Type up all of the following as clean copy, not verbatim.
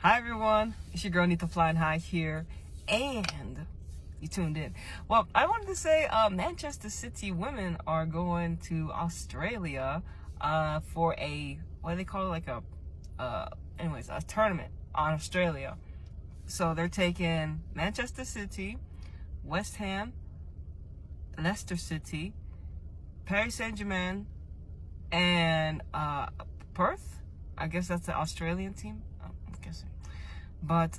Hi everyone, it's your girl Anita flying high here, and you tuned in. Well, I wanted to say Manchester City women are going to Australia for a, what do they call it, like a tournament on Australia. So they're taking Manchester City, West Ham, Leicester City, Paris Saint-Germain, and Perth. I guess that's the Australian team. I'm guessing. But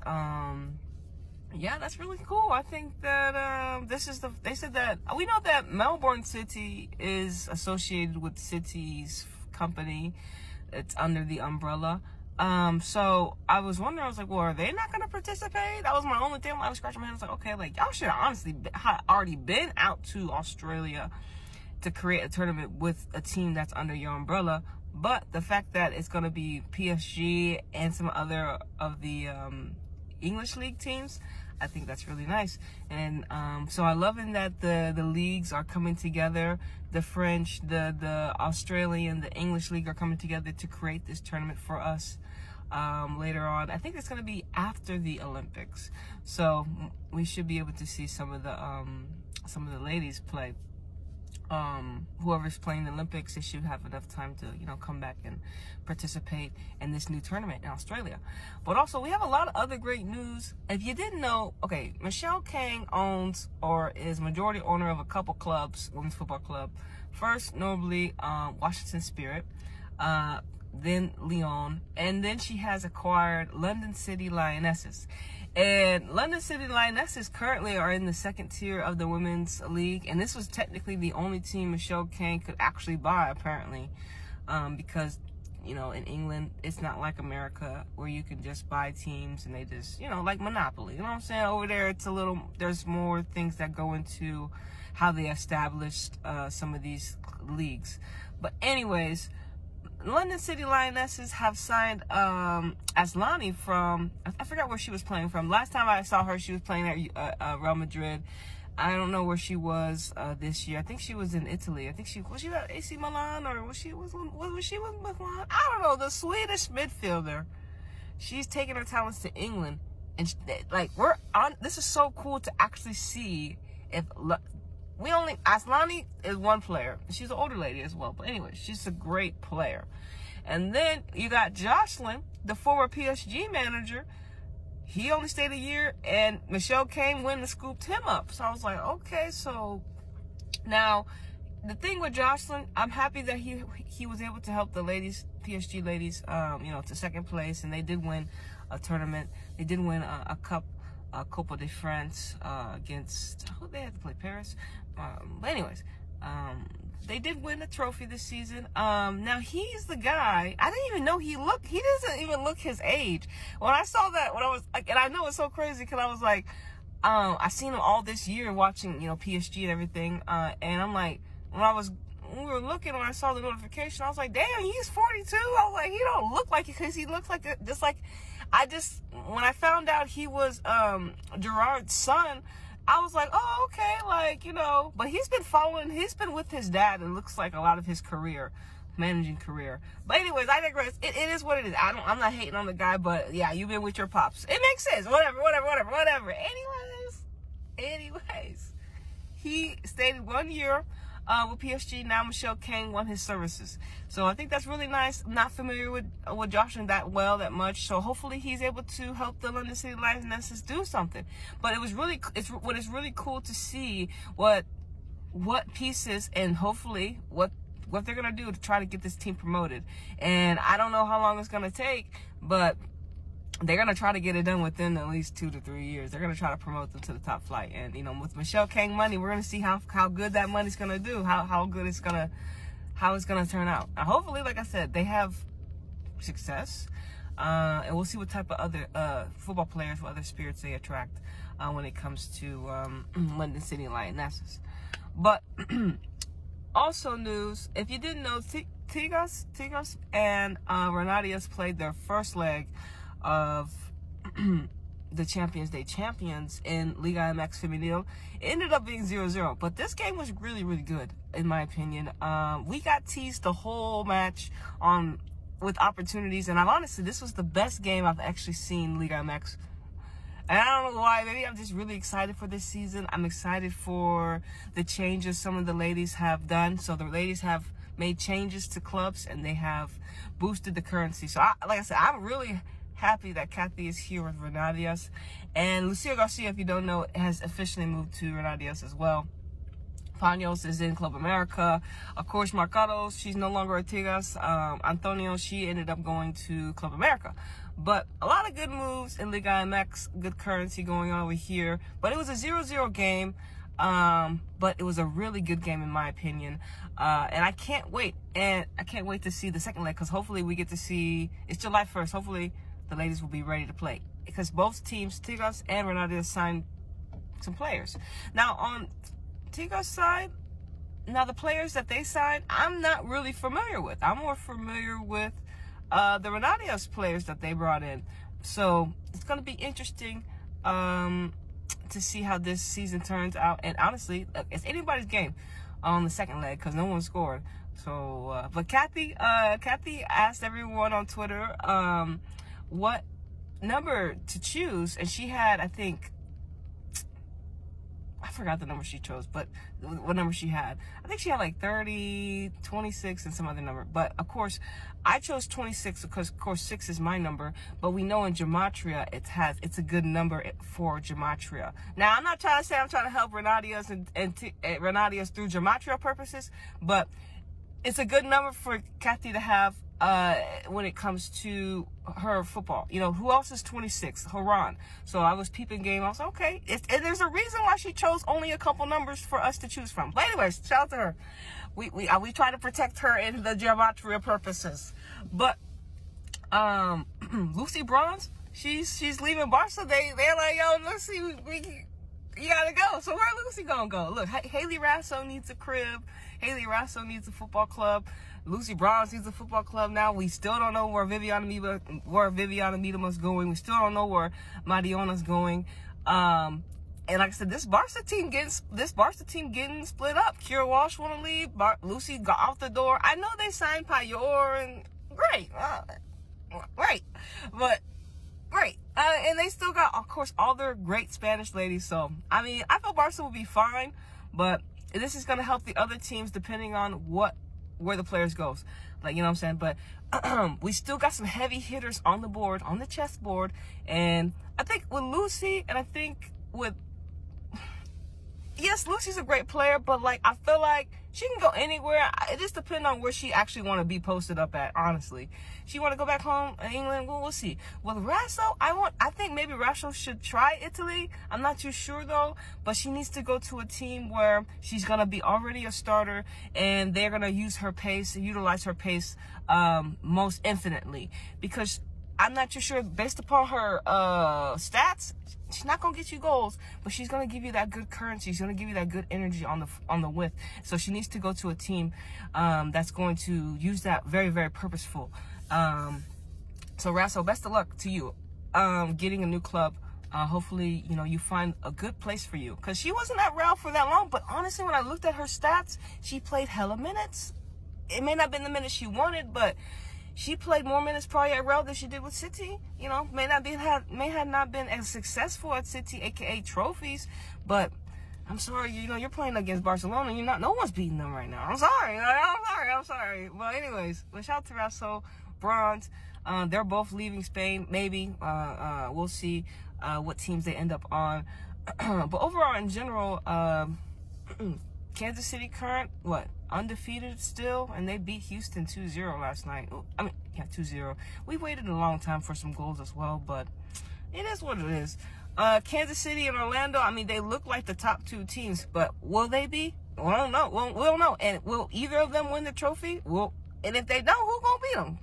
yeah, that's really cool. I think that they said that we know that Melbourne City is associated with City's company. It's under the umbrella. So I was wondering, I was like, well, are they not going to participate? That was my only thing. I was scratching my head. I was like, okay, like y'all should have honestly already been out to Australia to create a tournament with a team that's under your umbrella. But the fact that it's going to be PSG and some other of the English league teams, I think that's really nice. And so I love in that the leagues are coming together. The French, the Australian, the English league are coming together to create this tournament for us later on. I think it's going to be after the Olympics, so we should be able to see some of the ladies play. Whoever's playing the Olympics, they should have enough time to, come back and participate in this new tournament in Australia. But also, we have a lot of other great news. If you didn't know, okay, Michelle Kang owns or is majority owner of a couple clubs, women's football club. First, notably, Washington Spirit, then Lyon, and then she has acquired London City Lionesses. And London City Lionesses currently are in the second tier of the women's league, and this was technically the only team Michelle Kang could actually buy, apparently, because, in England, it's not like America where you can just buy teams and they just, like Monopoly. You know what I'm saying? Over there, there's more things that go into how they established some of these leagues. But anyways, London City Lionesses have signed Aslani from, I forgot where she was playing from. Last time I saw her, she was playing at Real Madrid. I don't know where she was this year. I think she was in Italy. I think was she at AC Milan, or was she with Milan? I don't know. The Swedish midfielder. She's taking her talents to England, and this is so cool to actually see if. Aslani is one player. She's an older lady as well. But anyway, she's a great player. And then you got Jocelyn, the former PSG manager. He only stayed a year, and Michelle Kang went and scooped him up. So I was like, okay, so now the thing with Jocelyn, I'm happy that he was able to help the ladies, PSG ladies, to second place, and they did win a tournament. They did win a cup. Copa de France against, who they had to play, Paris. But anyways, they did win a trophy this season. Now he's the guy. I didn't even know he doesn't even look his age. When I saw that, when I was like, and I know it's so crazy because I was like, I seen him all this year watching, PSG and everything. And I'm like, when we were looking, when I saw the notification, I was like, damn, he's 42. I was like, he don't look like it, because he looks like when I found out he was Gerard's son, I was like, oh, okay, but he's been with his dad, and looks like a lot of his managing career. But anyways, I digress. It is what it is. I'm not hating on the guy, but yeah, you've been with your pops. It makes sense. Whatever. Anyways, he stayed 1 year with PSG. Now Michelle Kang won his services, so I think that's really nice. I'm not familiar with Jocelyn that much, so hopefully he's able to help the London City Lionesses do something. But it's really cool to see what pieces, and hopefully what they're gonna do to try to get this team promoted. And I don't know how long it's gonna take, but they're going to try to get it done within at least 2 to 3 years. They're going to try to promote them to the top flight. And, with Michelle Kang money, we're going to see how good that money's going to do, how it's going to turn out. And hopefully, like I said, they have success. And we'll see what type of other football players, what other spirits they attract when it comes to London City Lionesses. But also news, if you didn't know, Tigres and Renatias played their first leg of the Champions Day champions in Liga MX Femenil. It ended up being 0-0, but this game was really, really good, in my opinion. We got teased the whole match on with opportunities. And honestly, this was the best game I've actually seen Liga MX. And I don't know why. Maybe I'm just really excited for this season. I'm excited for the changes some of the ladies have done. So the ladies have made changes to clubs, and they have boosted the currency. So like I said, I'm really happy that Kathy is here with Renadias. And Lucia Garcia, if you don't know, has officially moved to Renadias as well. Paños is in Club America. Of course, Marcados, she's no longer at Tigres. Antonio, she ended up going to Club America. But a lot of good moves in Liga MX, good currency going on over here. But it was a 0-0 game. But it was a really good game in my opinion. And I can't wait. And I can't wait to see the second leg, because hopefully we get to see, it's July 1st. Hopefully the ladies will be ready to play, because both teams, Tigres and Renadias, signed some players. Now on Tigres side, now the players that they signed, I'm not really familiar with. I'm more familiar with the Renadias players that they brought in. So it's going to be interesting to see how this season turns out. And honestly, it's anybody's game on the second leg, because no one scored. So, but Kathy asked everyone on Twitter what number to choose, and she had, I think, I forgot the number she chose, but what number she had. I think she had like 30, 26, and some other number. But of course, I chose 26 because, of course, 6 is my number. But we know in Gematria, it's a good number for Gematria. Now, I'm not trying to say I'm trying to help Renadias and Renadias through Gematria purposes, but it's a good number for Kathy to have when it comes to her football. You know, who else is 26? Haran. So I was peeping game. I was like, okay. And there's a reason why she chose only a couple numbers for us to choose from. But anyways, shout out to her. We try to protect her in the gematria purposes. But Lucy Bronze, she's leaving Barca. They're like, yo, Lucy, you gotta go. So where Lucy gonna go? Look, Haley Rasso needs a crib. Haley Rasso needs a football club. Lucy Bronze needs a football club now. We still don't know where Viviana Miedema's going. We still don't know where Mariona's going. And like I said, this Barca team getting split up. Kira Walsh want to leave. Lucy got out the door. I know they signed Payor, and great, but great. And they still got, of course, all their great Spanish ladies. So I mean, I feel Barca will be fine, but this is gonna help the other teams depending on where the players goes. Like, you know what I'm saying? But we still got some heavy hitters on the board, on the chessboard. And I think with Lucy, and I think with, yes, Lucy's a great player, but like, I feel like she can go anywhere. It just depends on where she actually want to be posted up at, honestly. She want to go back home in England? Well, we'll see. With Rasso, I think maybe Rasso should try Italy. I'm not too sure though, but she needs to go to a team where she's going to be already a starter, and they're going to use her pace, utilize her pace most infinitely, because I'm not too sure, based upon her stats, she's not going to get you goals, but she's going to give you that good currency. She's going to give you that good energy on the width. So she needs to go to a team that's going to use that very, very purposeful. So Rasso, best of luck to you getting a new club. Hopefully, you know, you find a good place for you, because she wasn't at Real for that long. But honestly, when I looked at her stats, she played hella minutes. It may not have been the minutes she wanted, but she played more minutes probably at Real than she did with City. You know, may have not been as successful at City, aka trophies. But I'm sorry, you know, you're playing against Barcelona. No one's beating them right now. I'm sorry. But anyways, shout out to Rasso, Bronze. They're both leaving Spain. Maybe we'll see what teams they end up on. But overall, in general, Kansas City current, undefeated still, and they beat Houston 2-0 last night. I mean, yeah, 2-0. We waited a long time for some goals as well, but it is what it is. Kansas City and Orlando, I mean, they look like the top two teams, but will they be? I don't know. We'll know. And will either of them win the trophy? And if they don't, who's gonna beat them?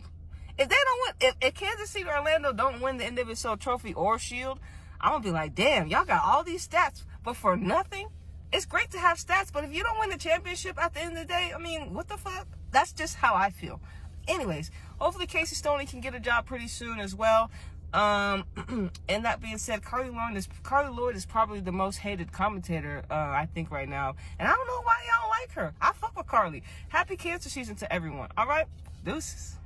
If they don't win, if Kansas City or Orlando don't win the individual trophy or shield, I'm gonna be like, damn, y'all got all these stats, but for nothing. It's great to have stats, but if you don't win the championship at the end of the day, I mean, what the fuck? That's just how I feel. Anyways, hopefully Casey Stoney can get a job pretty soon as well. And that being said, Carly Lloyd is probably the most hated commentator, I think, right now. And I don't know why y'all like her. I fuck with Carly. Happy cancer season to everyone. All right? Deuces.